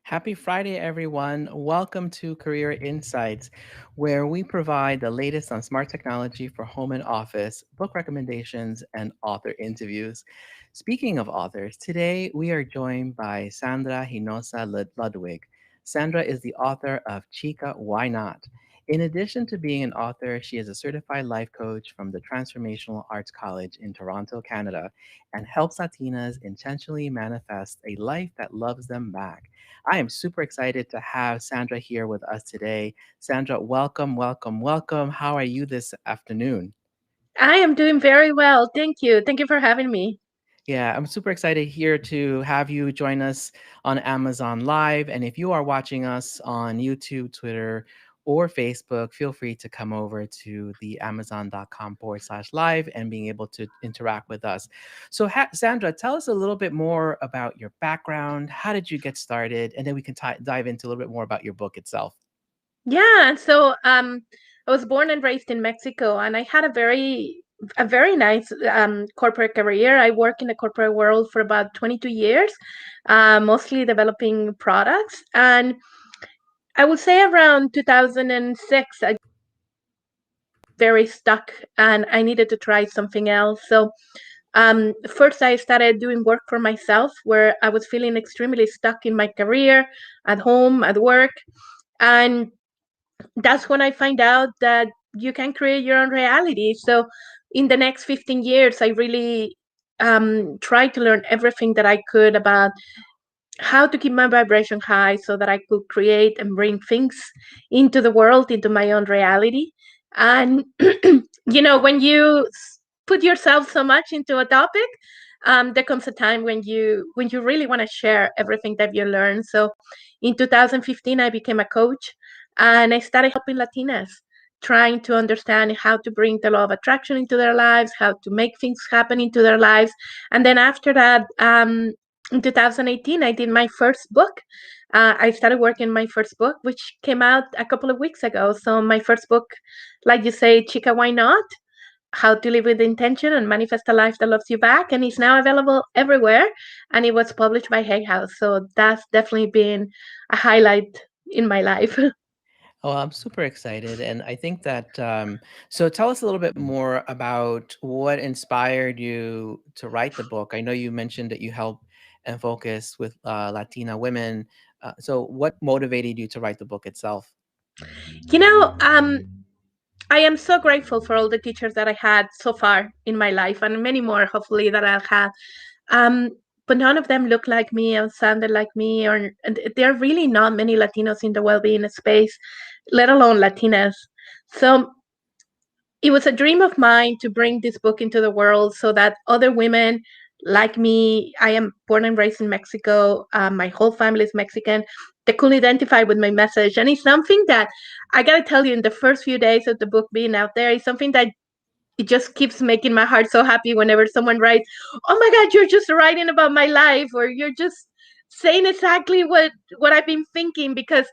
Happy Friday, everyone. Welcome to Career Insights, where we provide the latest on smart technology for home and office, book recommendations, and author interviews. Speaking of authors, today we are joined by Sandra Hinojosa Ludwig. Sandra is the author of Chica, Why Not? In addition to being an author, she is a certified life coach from the Transformational Arts College in Toronto, Canada, and helps Latinas intentionally manifest a life that loves them back. I am super excited to have Sandra here with us today. Sandra, welcome, welcome, welcome. How are you this afternoon? I am doing very well. Thank you. Thank you for having me. Yeah, I'm super excited here to have you join us on Amazon Live. And if you are watching us on YouTube, Twitter, or Facebook, feel free to come over to the amazon.com/live and being able to interact with us. So, Sandra, tell us a little bit more about your background. How did you get started? And then we can dive into a little bit more about your book itself. Yeah, I was born and raised in Mexico, and I had a very nice corporate career. I worked in the corporate world for about 22 years, mostly developing products. And I would say around 2006, I very stuck, and I needed to try something else. So first, I started doing work for myself, where I was feeling extremely stuck in my career, at home, at work, and that's when I find out that you can create your own reality. So in the next 15 years, I really tried to learn everything that I could about how to keep my vibration high so that I could create and bring things into the world, into my own reality. And, when you put yourself so much into a topic, there comes a time when you really want to share everything that you learn. So in 2015, I became a coach, and I started helping Latinas, trying to understand how to bring the law of attraction into their lives, how to make things happen into their lives. And then after that, in 2018, I did my first book. I started working my first book, which came out a couple of weeks ago. So my first book, like you say, Chica, Why Not? How to Live with Intention and Manifest a Life that Loves You Back, and it's now available everywhere. And it was published by Hay House, so that's definitely been a highlight in my life. Oh, I'm super excited. And I think that, so tell us a little bit more about what inspired you to write the book. I know you mentioned that you help and focus with Latina women. So, what motivated you to write the book itself? you know, um, I am so grateful for all the teachers that I had so far in my life, and many more, hopefully, that I'll have. Um, but none of them look like me or sounded like me, or and there are really not many Latinos in the well-being space, let alone Latinas. So it was a dream of mine to bring this book into the world so that other women like me, I am born and raised in Mexico, my whole family is Mexican, they could identify with my message. And it's something that I gotta tell you, in the first few days of the book being out there, it's something that it just keeps making my heart so happy whenever someone writes, "Oh my God, you're just writing about my life," or "You're just saying exactly what I've been thinking," because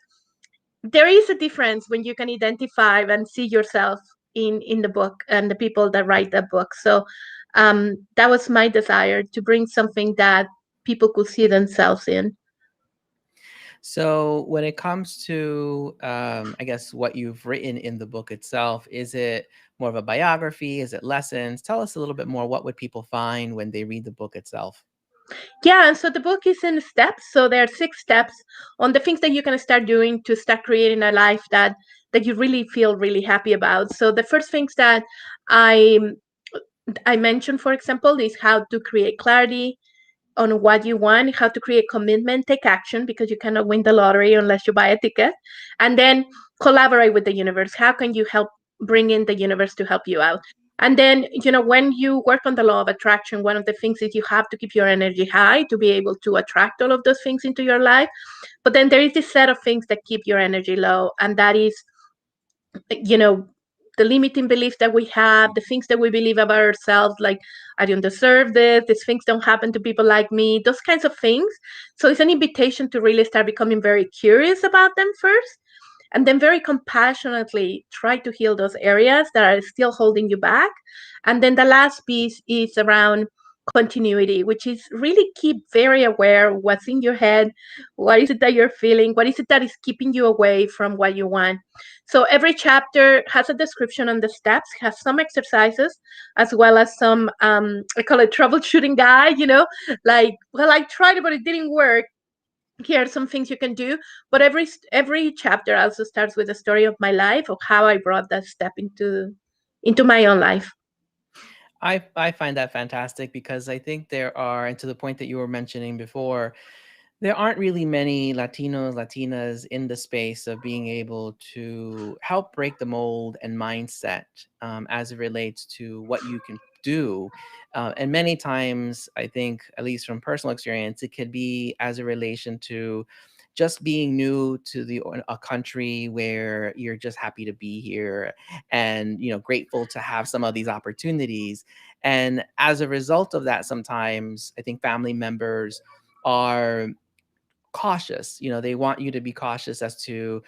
there is a difference when you can identify and see yourself in the book and the people that write the book. So that was my desire, to bring something that people could see themselves in. So, when it comes to, I guess, what you've written in the book itself, is it more of a biography? Is it lessons? Tell us a little bit more. What would people find when they read the book itself? Yeah, and so the book is in steps. So there are 6 steps on the things that you can start doing to start creating a life that you really feel really happy about. So the first things that I I mentioned, for example, is how to create clarity on what you want, how to create commitment, take action, because you cannot win the lottery unless you buy a ticket, and then collaborate with the universe. How can you help bring in the universe to help you out? And then, when you work on the law of attraction, one of the things is you have to keep your energy high to be able to attract all of those things into your life. But then there is this set of things that keep your energy low, and that is, you know, the limiting beliefs that we have, the things that we believe about ourselves, like I don't deserve this, these things don't happen to people like me, those kinds of things. So it's an invitation to really start becoming very curious about them first, and then very compassionately try to heal those areas that are still holding you back. And then the last piece is around continuity, which is really keep very aware what's in your head, what is it that you're feeling, what is it that is keeping you away from what you want. So every chapter has a description on the steps, has some exercises, as well as some I call it troubleshooting guide, like, well, I tried it but it didn't work. Here are some things you can do. But every chapter also starts with a story of my life, of how I brought that step into my own life. I find that fantastic because I think there are, and to the point that you were mentioning before, there aren't really many Latinos, Latinas in the space of being able to help break the mold and mindset as it relates to what you can do. And many times, I think, at least from personal experience, it could be as a relation to just being new to a country where you're just happy to be here and grateful to have some of these opportunities. And as a result of that, sometimes I think family members are cautious. They want you to be cautious as to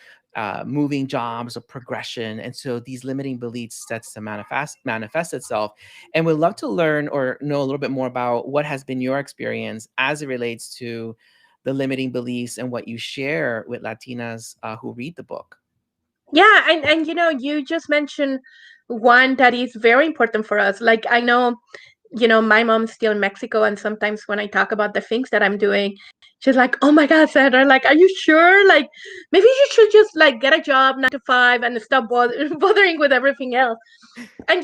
moving jobs or progression, and so these limiting beliefs starts to manifest itself. And we'd love to learn or know a little bit more about what has been your experience as it relates to the limiting beliefs and what you share with Latinas who read the book. Yeah, and you just mentioned one that is very important for us. Like, I know, my mom's still in Mexico, and sometimes when I talk about the things that I'm doing, she's like, "Oh my God, Sandra, like, are you sure? Like, maybe you should just like get a job 9 to 5 and stop bothering with everything else." And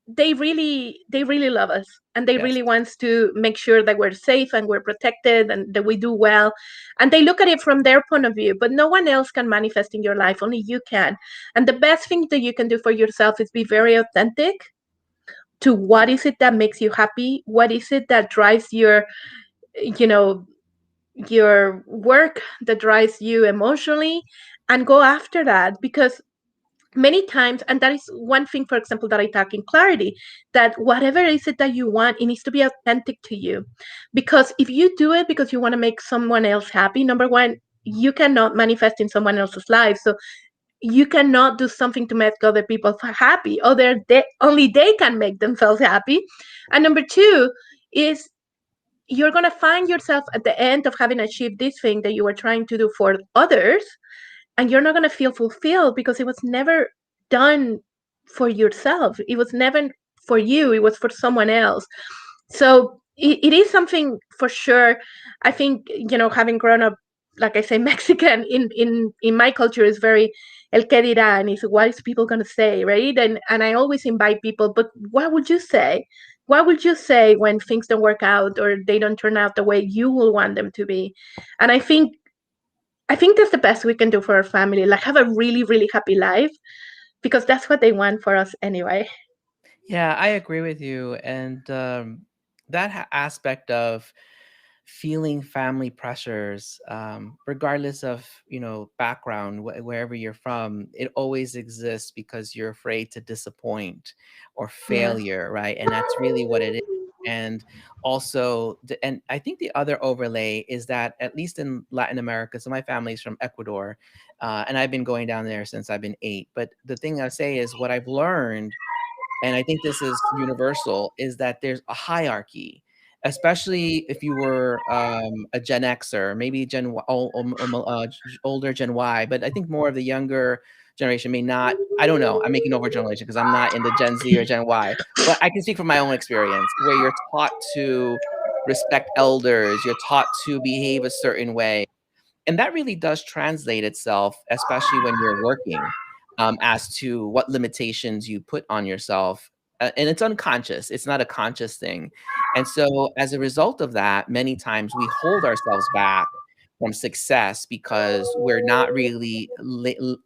they really love us, and they Yes. really wants to make sure that we're safe and we're protected and that we do well. And they look at it from their point of view, but no one else can manifest in your life, only you can. And the best thing that you can do for yourself is be very authentic to what is it that makes you happy, what is it that drives you know your work, that drives you emotionally, and go after that. Because many times, and that is one thing, for example, that I talk in clarity, that whatever is it that you want, it needs to be authentic to you. Because if you do it because you want to make someone else happy, number one, you cannot manifest in someone else's life. So you cannot do something to make other people happy, only they can make themselves happy. And number two is, you're going to find yourself at the end of having achieved this thing that you were trying to do for others, and you're not going to feel fulfilled because it was never done for yourself. It was never for you, it was for someone else. So it is something for sure. I think, having grown up, like I say, Mexican, in my culture is very el que dirán, is what is people going to say, right? And I always invite people, but what would you say? What would you say when things don't work out or they don't turn out the way you will want them to be? And I think that's the best we can do for our family. Like, have a really, really happy life, because that's what they want for us anyway. Yeah, I agree with you. And that aspect of feeling family pressures, regardless of background, wherever you're from, it always exists because you're afraid to disappoint or Yes. failure, right? And that's really what it is. And also, and I think the other overlay is that at least in Latin America, so my family's from Ecuador, and I've been going down there since I've been 8. But the thing I say is what I've learned, and I think this is universal, is that there's a hierarchy, especially if you were a Gen Xer, maybe older Gen Y, but I think more of the younger generation may not. I don't know. I'm making overgeneralization because I'm not in the Gen Z or Gen Y, but I can speak from my own experience where you're taught to respect elders, you're taught to behave a certain way, and that really does translate itself, especially when you're working, as to what limitations you put on yourself. And it's unconscious, it's not a conscious thing. And so, as a result of that, many times we hold ourselves back from success because we're not really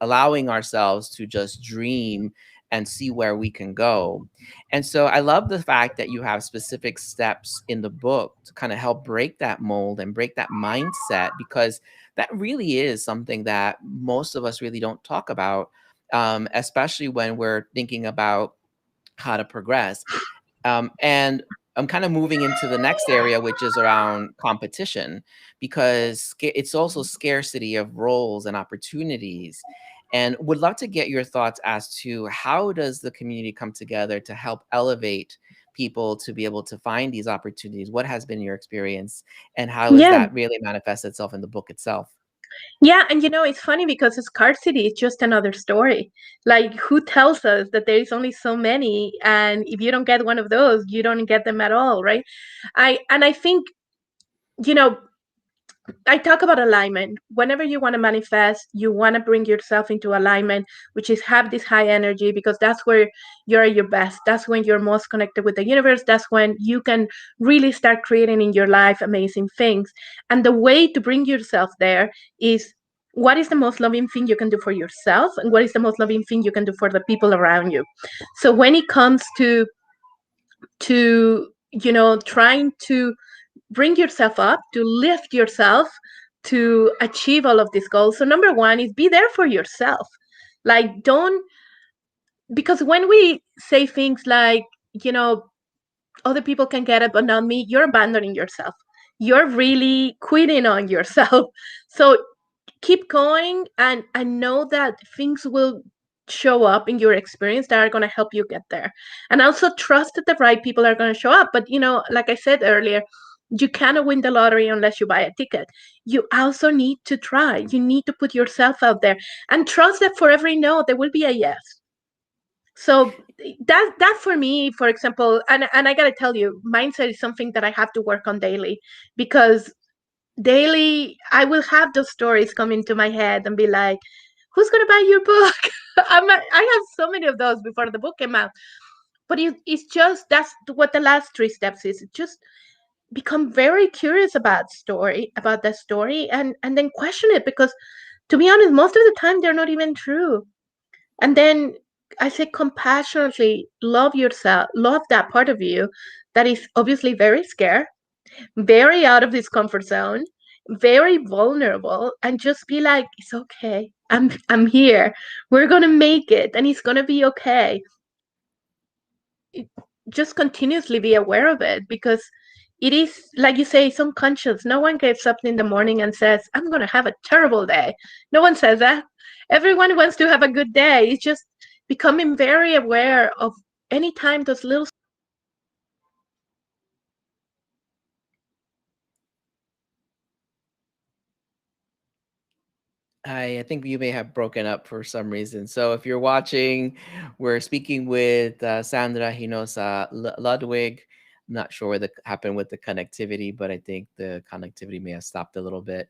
allowing ourselves to just dream and see where we can go. And so I love the fact that you have specific steps in the book to kind of help break that mold and break that mindset, because that really is something that most of us really don't talk about, especially when we're thinking about how to progress. And I'm kind of moving into the next area, which is around competition, because it's also scarcity of roles and opportunities. And would love to get your thoughts as to how does the community come together to help elevate people to be able to find these opportunities? What has been your experience, and how does Yeah. that really manifest itself in the book itself? Yeah, and it's funny because scarcity is just another story. Like, who tells us that there is only so many, and if you don't get one of those, you don't get them at all, right? I think, you know, I talk about alignment. Whenever you want to manifest, you want to bring yourself into alignment, which is have this high energy, because that's where you're at your best. That's when you're most connected with the universe. That's when you can really start creating in your life amazing things. And the way to bring yourself there is, what is the most loving thing you can do for yourself, and what is the most loving thing you can do for the people around you. So when it comes to trying to bring yourself up, to lift yourself, to achieve all of these goals. So number one is be there for yourself. Like, don't, because when we say things like, you know, other people can get it, but not me, you're abandoning yourself. You're really quitting on yourself. So keep going, and know that things will show up in your experience that are going to help you get there. And also trust that the right people are going to show up. But like I said earlier, you cannot win the lottery unless you buy a ticket. You also need to try. You need to put yourself out there and trust that for every no there will be a yes. So that for me, for example, and I got to tell you, mindset is something that I have to work on daily, because daily I will have those stories come into my head and be like, who's going to buy your book? I have so many of those before the book came out. But it's just, that's what the last three steps is. It just become very curious about that story, and then question it, because to be honest, most of the time they're not even true. And then I say compassionately love yourself, love that part of you that is obviously very scared, very out of this comfort zone, very vulnerable, and just be like, it's okay. I'm here. We're gonna make it, and it's gonna be okay. Just continuously be aware of it, because it is, like you say, it's unconscious. No one gets up in the morning and says, I'm gonna have a terrible day. No one says that. Everyone wants to have a good day. It's just becoming very aware of any time those little. I think you may have broken up for some reason. So if you're watching, we're speaking with Sandra Hinojosa Ludwig. I'm not sure what happened with the connectivity, but I think the connectivity may have stopped a little bit.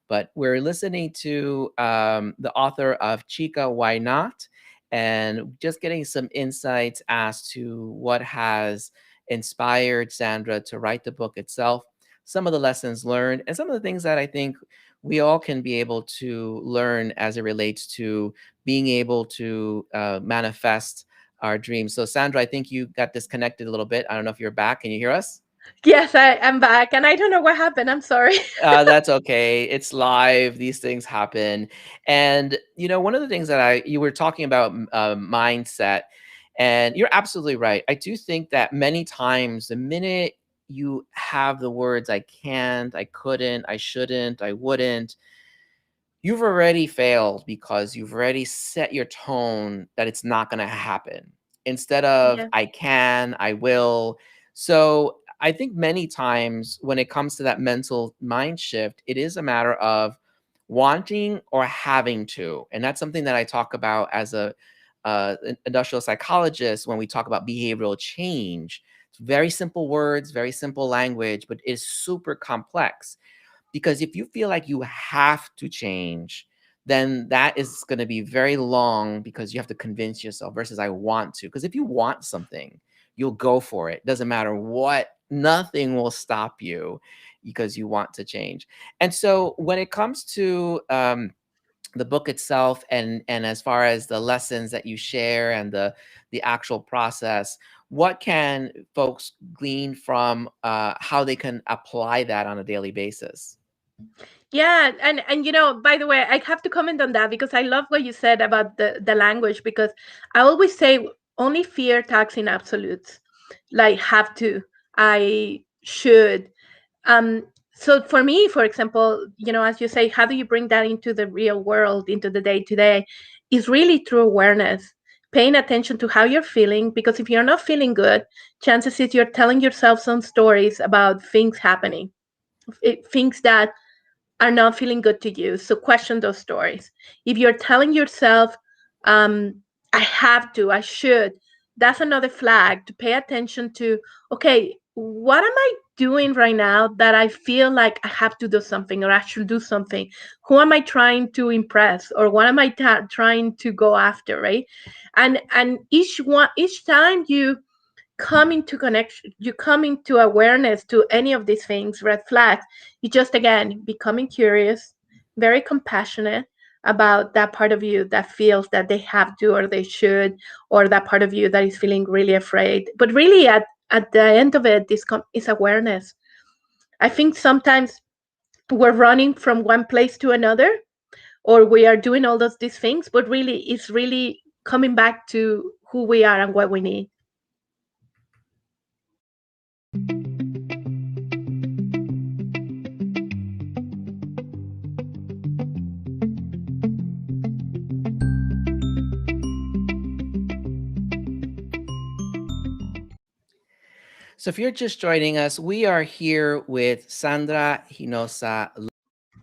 But we're listening to the author of Chica, Why Not? And just getting some insights as to what has inspired Sandra to write the book itself, some of the lessons learned, and some of the things that I think we all can be able to learn as it relates to being able to manifest our dreams. So, Sandra, I think you got disconnected a little bit. I don't know if you're back. Can you hear us? Yes, I am back, and I don't know what happened. I'm sorry. That's okay. It's live. These things happen. And, one of the things that you were talking about mindset, and you're absolutely right. I do think that many times the minute you have the words, I can't, I couldn't, I shouldn't, I wouldn't, you've already failed because you've already set your tone that it's not going to happen instead of Yeah. I can, I will. So I think many times when it comes to that mental mind shift, it is a matter of wanting or having to. And that's something that I talk about as an industrial psychologist when we talk about behavioral change. It's very simple words, very simple language, but it's super complex. Because if you feel like you have to change, then that is going to be very long because you have to convince yourself versus I want to. Because if you want something, you'll go for it. Doesn't matter what, nothing will stop you because you want to change. And so when it comes to the book itself, and as far as the lessons that you share and the actual process, what can folks glean from how they can apply that on a daily basis? Yeah, and by the way, I have to comment on that, because I love what you said about the language, because I always say only fear talks in absolutes. Like, have to, I should. So for me, for example, as you say, how do you bring that into the real world, into the day to day, is really through awareness. paying attention to how you're feeling, because if you're not feeling good, chances is you're telling yourself some stories about things happening, things that are not feeling good to you. So question those stories. If you're telling yourself, I have to, I should, that's another flag to pay attention to. Okay, what am I doing right now that I feel like I have to do something or I should do something? Who am I trying to impress, or what am I trying to go after, right? And each time you come into connection, you come into awareness to any of these things, red flags, you just again becoming curious, very compassionate about that part of you that feels that they have to or they should, or that part of you that is feeling really afraid. But really, at the end of it, this is awareness. I think sometimes we're running from one place to another, or we are doing all these things, but really it's really coming back to who we are and what we need. So if you're just joining us, we are here with Sandra Hinojosa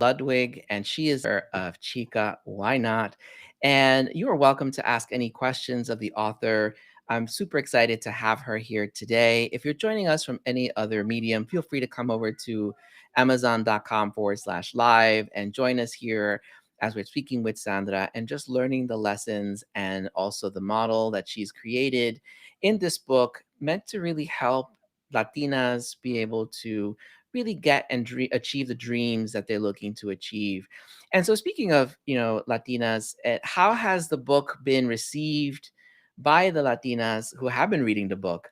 Ludwig, and she is the author of Chica, Why Not? And you are welcome to ask any questions of the author. I'm super excited to have her here today. If you're joining us from any other medium, feel free to come over to amazon.com/live and join us here as we're speaking with Sandra and just learning the lessons and also the model that she's created in this book, meant to really help Latinas be able to really get and achieve the dreams that they're looking to achieve. And so, speaking of, Latinas, how has the book been received by the Latinas who have been reading the book?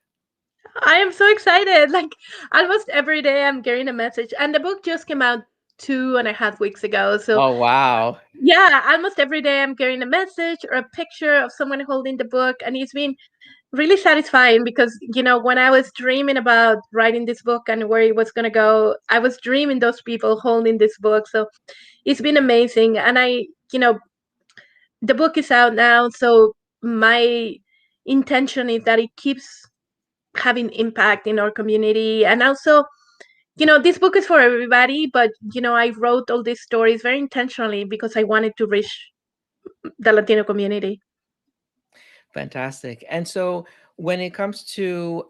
I am so excited. Like almost every day I'm getting a message. And the book just came out 2.5 weeks ago. So Oh, wow. yeah, almost every day I'm getting a message or a picture of someone holding the book. And it's been really satisfying because, when I was dreaming about writing this book and where it was going to go, I was dreaming those people holding this book. So it's been amazing. And the book is out now. So my intention is that it keeps having impact in our community. And also, this book is for everybody, but I wrote all these stories very intentionally because I wanted to reach the Latino community. Fantastic. And so, when it comes to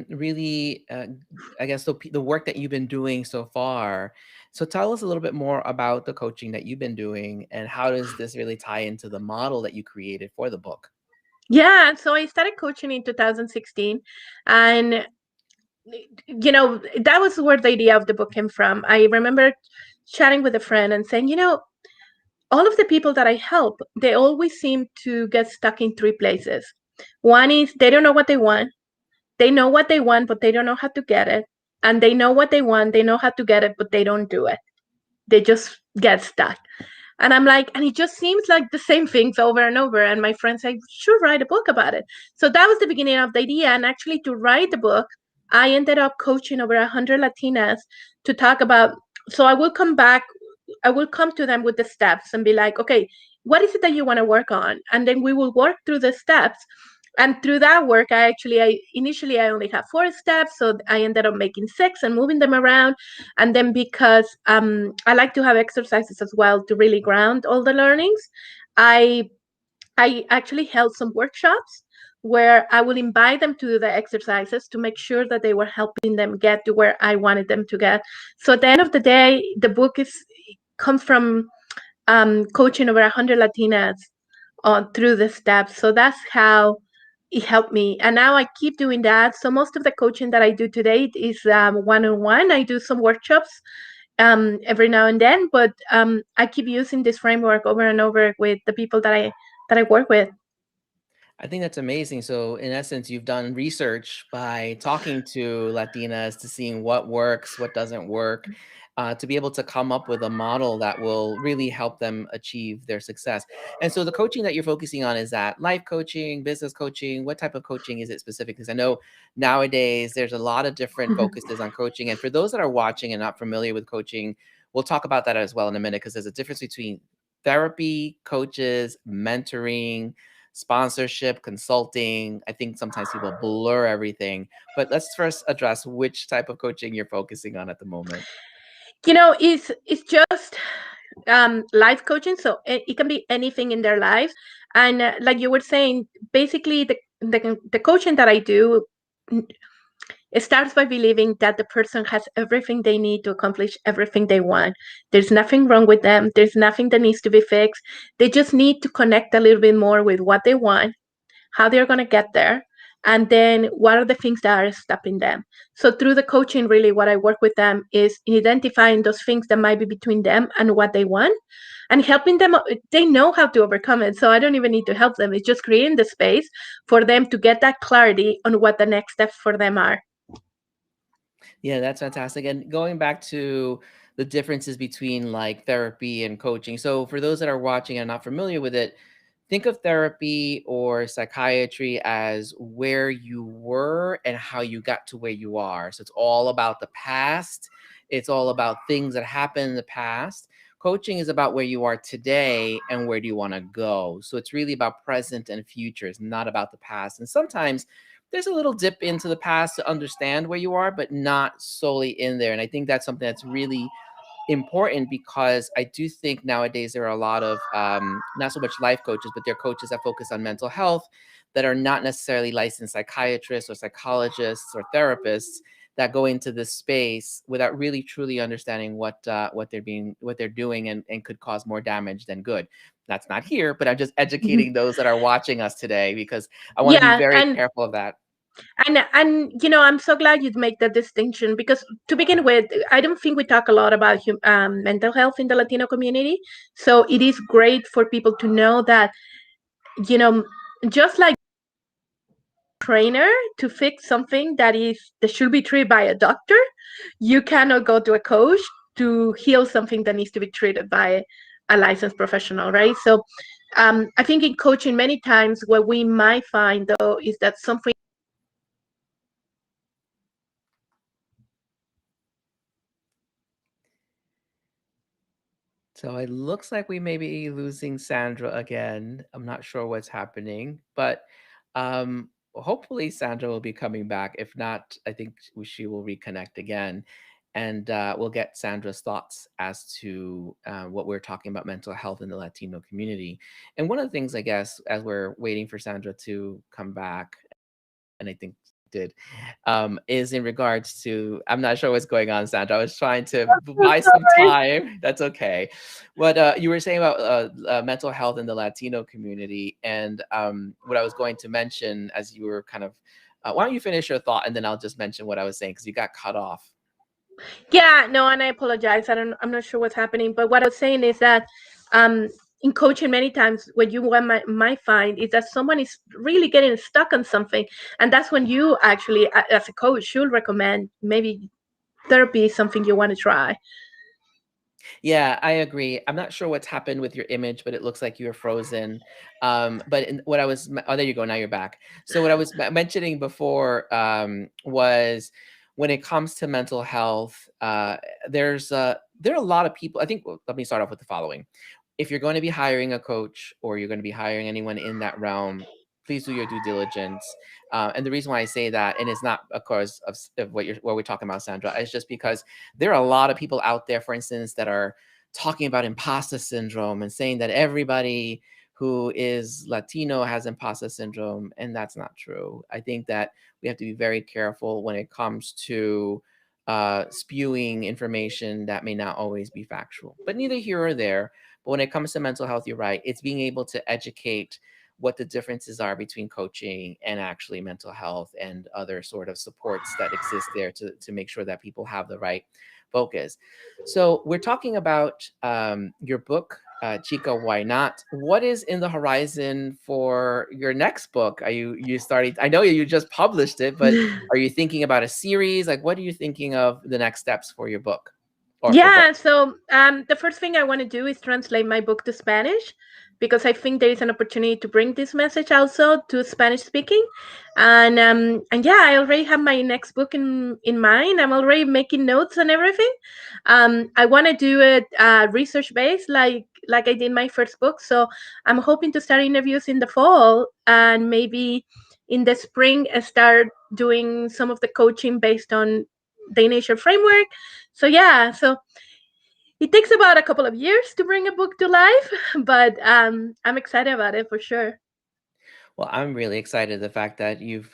really, I guess the work that you've been doing so far, so tell us a little bit more about the coaching that you've been doing and how does this really tie into the model that you created for the book? Yeah, so I started coaching in 2016, and that was where the idea of the book came from. I remember chatting with a friend and saying, all of the people that I help, they always seem to get stuck in three places. One is they don't know what they want. They know what they want, but they don't know how to get it. And they know what they want, they know how to get it, but they don't do it. They just get stuck. And I'm like, and it just seems like the same things over and over. And my friends say, should write a book about it. So that was the beginning of the idea. And actually, to write the book, I ended up coaching over 100 Latinas to talk about. So I will come back, I will come to them with the steps and be like, okay, what is it that you want to work on? And then we will work through the steps. And through that work, I initially I only had 4 steps, so I ended up making 6 and moving them around. And then because I like to have exercises as well to really ground all the learnings, I I actually held some workshops where I would invite them to do the exercises to make sure that they were helping them get to where I wanted them to get. So at the end of the day, the book is comes from coaching over 100 Latinas through the steps. So that's how it helped me. And now I keep doing that. So most of the coaching that I do today is one-on-one. I do some workshops every now and then, but I keep using this framework over and over with the people that I work with. I think that's amazing. So, in essence, you've done research by talking to Latinas to seeing what works, what doesn't work, to be able to come up with a model that will really help them achieve their success. And so, the coaching that you're focusing on, is that life coaching, business coaching? What type of coaching is it specific? Because I know nowadays there's a lot of different focuses on coaching. And for those that are watching and not familiar with coaching, we'll talk about that as well in a minute, because there's a difference between therapy, coaches, mentoring, sponsorship, consulting. I think sometimes people blur everything. But let's first address which type of coaching you're focusing on at the moment. It's just life coaching, so it can be anything in their lives. And like you were saying, basically the coaching that I do, it starts by believing that the person has everything they need to accomplish everything they want. There's nothing wrong with them. There's nothing that needs to be fixed. They just need to connect a little bit more with what they want, how they're going to get there, and then what are the things that are stopping them. So through the coaching, really what I work with them is in identifying those things that might be between them and what they want, and helping them. They know how to overcome it, so I don't even need to help them. It's just creating the space for them to get that clarity on what the next steps for them are. Yeah, that's fantastic. And going back to the differences between like therapy and coaching. So for those that are watching and not familiar with it, think of therapy or psychiatry as where you were and how you got to where you are. So it's all about the past. It's all about things that happened in the past. Coaching is about where you are today and where do you want to go. So it's really about present and future. It's not about the past. And sometimes there's a little dip into the past to understand where you are, but not solely in there. And I think that's something that's really important because I do think nowadays there are a lot of not so much life coaches, but they're coaches that focus on mental health that are not necessarily licensed psychiatrists or psychologists or therapists that go into this space without really truly understanding what they're doing and could cause more damage than good. That's not here, but I'm just educating those that are watching us today because I want to be Yeah, very careful of that. and I'm so glad you'd make that distinction, because to begin with, I don't think we talk a lot about mental health in the Latino community. So it is great for people to know that, you know just like trainer to fix something that should be treated by a doctor, you cannot go to a coach to heal something that needs to be treated by a licensed professional, right? So I think in coaching, many times what we might find though is that something. So it looks like we may be losing Sandra again. I'm not sure what's happening, but hopefully Sandra will be coming back. If not, I think she will reconnect again. And we'll get Sandra's thoughts as to what we're talking about mental health in the Latino community. And one of the things, I guess, as we're waiting for Sandra to come back, and I think did, is in regards to, I'm not sure what's going on, Sandra. I was trying to buy some time. That's okay. What you were saying about mental health in the Latino community, and what I was going to mention as you were kind of, why don't you finish your thought and then I'll just mention what I was saying because you got cut off. Yeah, no, and I apologize. I'm not sure what's happening, but what I was saying is that um, in coaching, many times what you might find is that someone is really getting stuck on something, and that's when you actually, as a coach, should recommend maybe therapy is something you want to try. Yeah, I agree. I'm not sure what's happened with your image, but it looks like you're frozen. What I was, oh, there you go. Now you're back. So what I was mentioning before was when it comes to mental health, there are a lot of people. I think. Well, let me start off with the following: if you're going to be hiring a coach or you're going to be hiring anyone in that realm, please do your due diligence. And the reason why I say that, and it's not, of course, of what we're talking about, Sandra, is just because there are a lot of people out there, for instance, that are talking about imposter syndrome and saying that everybody who is Latino has imposter syndrome, and that's not true. I think that we have to be very careful when it comes to spewing information that may not always be factual, but neither here or there. But when it comes to mental health, you're right. It's being able to educate what the differences are between coaching and actually mental health and other sort of supports that exist there to make sure that people have the right focus. So we're talking about your book, Chica, Why Not? What is in the horizon for your next book? Are you starting? I know you just published it, but are you thinking about a series? Like, what are you thinking of the next steps for your book or for Yeah, books? so the first thing I want to do is translate my book to Spanish. because I think there is an opportunity to bring this message also to Spanish speaking. And yeah, I already have my next book in mind. I'm already making notes and everything. I want to do it research based, like I did my first book. So I'm hoping to start interviews in the fall, and maybe in the spring start doing some of the coaching based on the initial framework. So yeah, so it takes about a couple of years to bring a book to life, but I'm excited about it for sure. Well, I'm really excited the fact that you've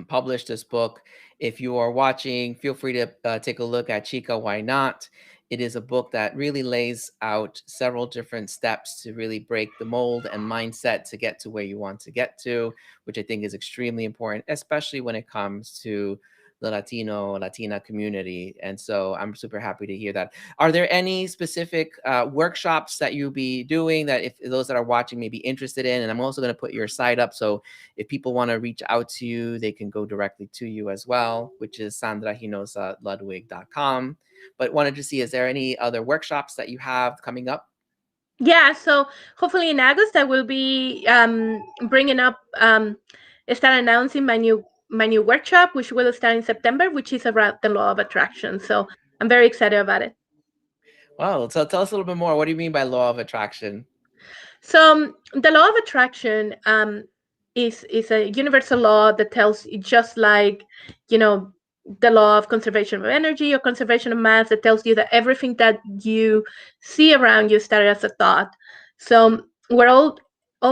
published this book. If you are watching, feel free to take a look at Chica Why Not. It is a book that really lays out several different steps to really break the mold and mindset to get to where you want to get to, which I think is extremely important, especially when it comes to the Latina community. And so I'm super happy to hear that. Are there any specific workshops that you'll be doing that if those that are watching may be interested in? And I'm also going to put your site up. So if people want to reach out to you, they can go directly to you as well, which is sandrahinojosaludwig.com. But wanted to see, is there any other workshops that you have coming up? Yeah, so hopefully in August I will be bringing up, start announcing my new workshop, which will start in September, which is about the law of attraction. So I'm very excited about it. Wow. So tell us a little bit more. What do you mean by law of attraction? So the law of attraction is a universal law that tells you, just like, you know, the law of conservation of energy or conservation of mass, that tells you that everything that you see around you started as a thought. So we're all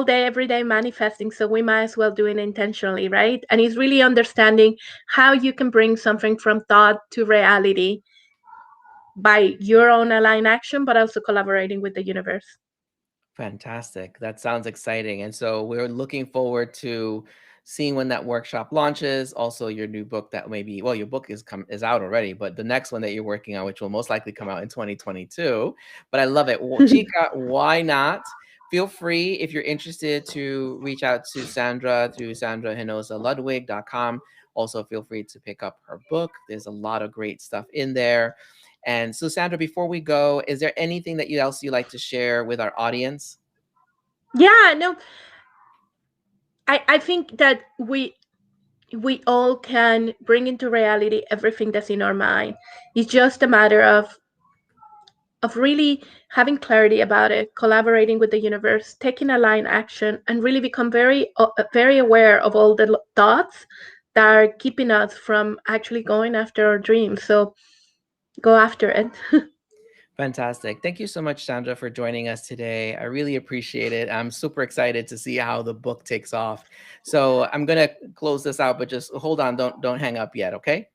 day, every day manifesting. So we might as well do it intentionally, right? And it's really understanding how you can bring something from thought to reality by your own aligned action, but also collaborating with the universe. Fantastic. That sounds exciting. And so we're looking forward to seeing when that workshop launches. Also, your new book that maybe, well, your book is out already, but the next one that you're working on, which will most likely come out in 2022. But I love it. Well, Chica, why not? Feel free if you're interested to reach out to Sandra through sandrahinojosaludwig.com. Also, feel free to pick up her book. There's a lot of great stuff in there. And so, Sandra, before we go, is there anything that you else you like to share with our audience? Yeah, no, I think that we all can bring into reality everything that's in our mind. It's just a matter of really having clarity about it, collaborating with the universe, taking a line action, and really become very aware of all the thoughts that are keeping us from actually going after our dreams. So go after it. Fantastic. Thank you so much, Sandra, for joining us today. I really appreciate it. I'm super excited to see how the book takes off. So I'm gonna close this out, but just hold on, don't hang up yet, okay?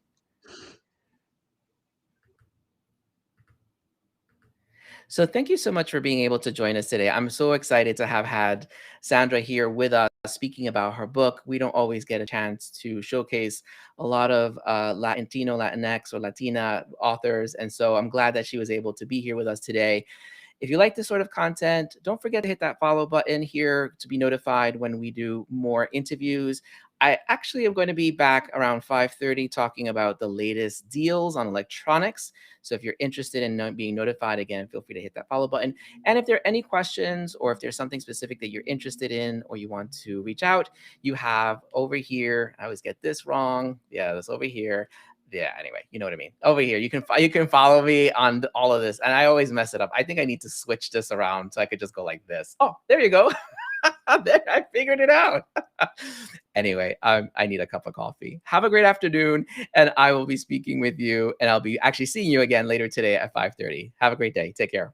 So thank you so much for being able to join us today. I'm so excited to have had Sandra here with us speaking about her book. We don't always get a chance to showcase a lot of Latino, Latinx, or Latina authors. And so I'm glad that she was able to be here with us today. If you like this sort of content, don't forget to hit that follow button here to be notified when we do more interviews. I actually am going to be back around 5:30 talking about the latest deals on electronics. So if you're interested in being notified again, feel free to hit that follow button. And if there are any questions or if there's something specific that you're interested in or you want to reach out, you have over here. I always get this wrong. Yeah, that's over here. Yeah, anyway, you know what I mean. Over here, you can follow me on all of this, and I always mess it up. I think I need to switch this around so I could just go like this. Oh, there you go. There, I figured it out. Anyway, I need a cup of coffee. Have a great afternoon, and I will be speaking with you, and I'll be actually seeing you again later today at 5:30. Have a great day. Take care.